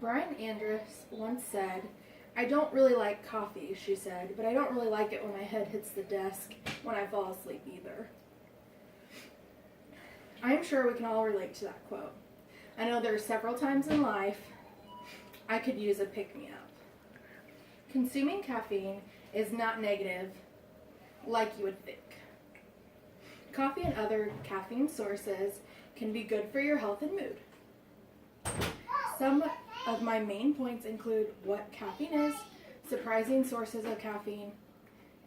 Brian Andrews once said, "I don't really like coffee," she said, "but I don't really like it when my head hits the desk when I fall asleep either." I'm sure we can all relate to that quote. I know there are several times in life I could use a pick-me-up. Consuming caffeine is not negative like you would think. Coffee and other caffeine sources can be good for your health and mood. Some of my main points include what caffeine is, surprising sources of caffeine,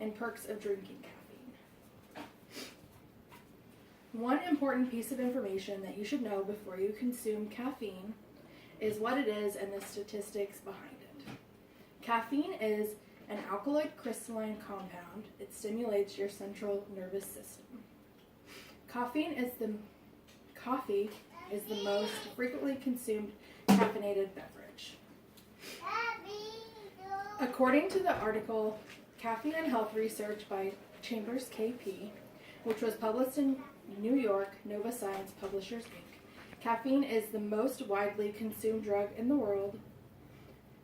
and perks of drinking caffeine. One important piece of information that you should know before you consume caffeine is what it is and the statistics behind it. Caffeine is an alkaloid crystalline compound. It stimulates your central nervous system. Coffee is the most frequently consumed caffeinated beverage. According to the article Caffeine and Health Research by Chambers KP, which was published in New York Nova Science Publishers Inc., caffeine is the most widely consumed drug in the world,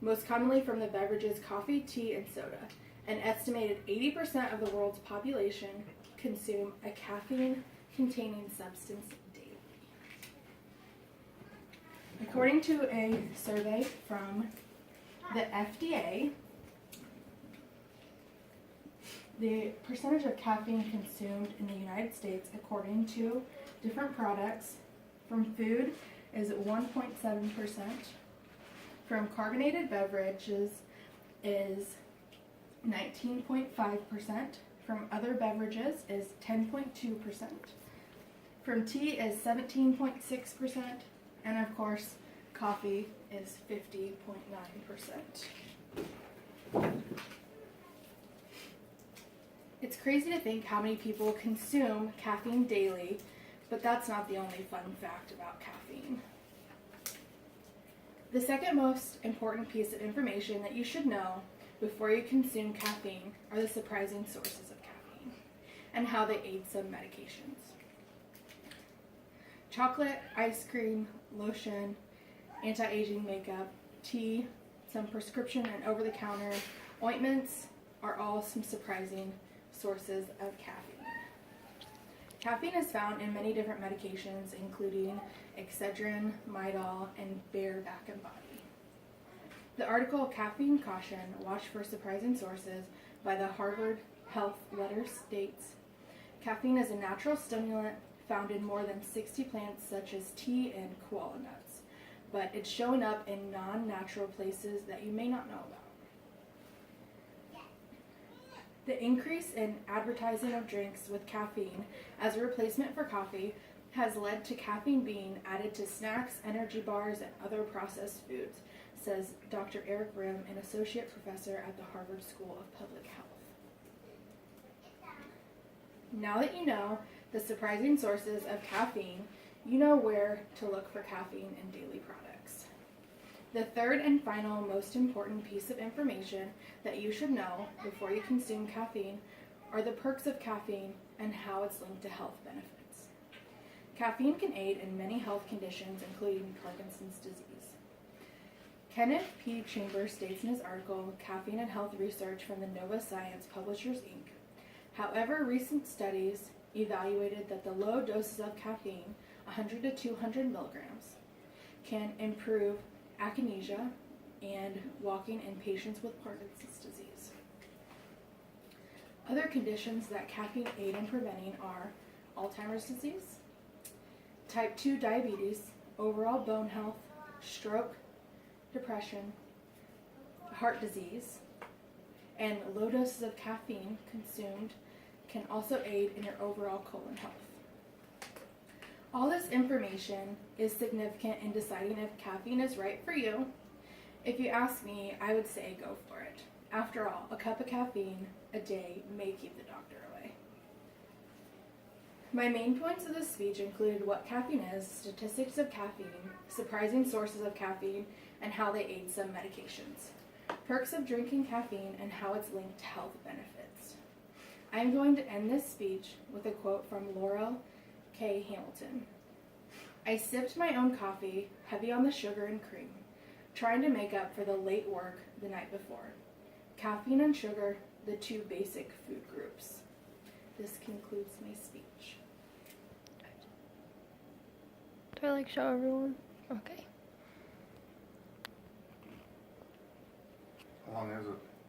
most commonly from the beverages coffee, tea, and soda. An estimated 80% of the world's population consume a caffeine-containing substance daily. According to a survey from the FDA, the percentage of caffeine consumed in the United States, according to different products, from food is 1.7%, from carbonated beverages is 19.5%, from other beverages is 10.2%, from tea is 17.6%, and of course, coffee is 50.9%. It's crazy to think how many people consume caffeine daily, but that's not the only fun fact about caffeine. The second most important piece of information that you should know before you consume caffeine are the surprising sources of caffeine and how they aid some medications. Chocolate, ice cream, lotion, anti-aging makeup, tea, some prescription and over-the-counter ointments are all some surprising sources of caffeine. Caffeine is found in many different medications, including Excedrin, Midol, and Bayer Back and Body. The article Caffeine Caution, Watch for Surprising Sources by the Harvard Health Letter states, caffeine is a natural stimulant found in more than 60 plants such as tea and koala nuts, but it's showing up in non-natural places that you may not know about. The increase in advertising of drinks with caffeine as a replacement for coffee has led to caffeine being added to snacks, energy bars, and other processed foods, says Dr. Eric Brim, an associate professor at the Harvard School of Public Health. Now that you know the surprising sources of caffeine, you know where to look for caffeine in daily products. The third and final most important piece of information that you should know before you consume caffeine are the perks of caffeine and how it's linked to health benefits. Caffeine can aid in many health conditions, including Parkinson's disease. Kenneth P. Chambers states in his article, Caffeine and Health Research from the Nova Science Publishers Inc., however, recent studies evaluated that the low doses of caffeine, 100 to 200 milligrams, can improve akinesia and walking in patients with Parkinson's disease. Other conditions that caffeine aid in preventing are Alzheimer's disease, type 2 diabetes, overall bone health, stroke, depression, heart disease, and low doses of caffeine consumed can also aid in your overall colon health. All this information is significant in deciding if caffeine is right for you. If you ask me, I would say go for it. After all, a cup of caffeine a day may keep the doctor away. My main points of this speech include what caffeine is, statistics of caffeine, surprising sources of caffeine, and how they aid some medications, perks of drinking caffeine, and how it's linked to health benefits. I am going to end this speech with a quote from Laurel K. Hamilton. I sipped my own coffee, heavy on the sugar and cream. trying to make up for the late work the night before. Caffeine and sugar, the two basic food groups. This concludes my speech. Do I show everyone? Okay. How long is it?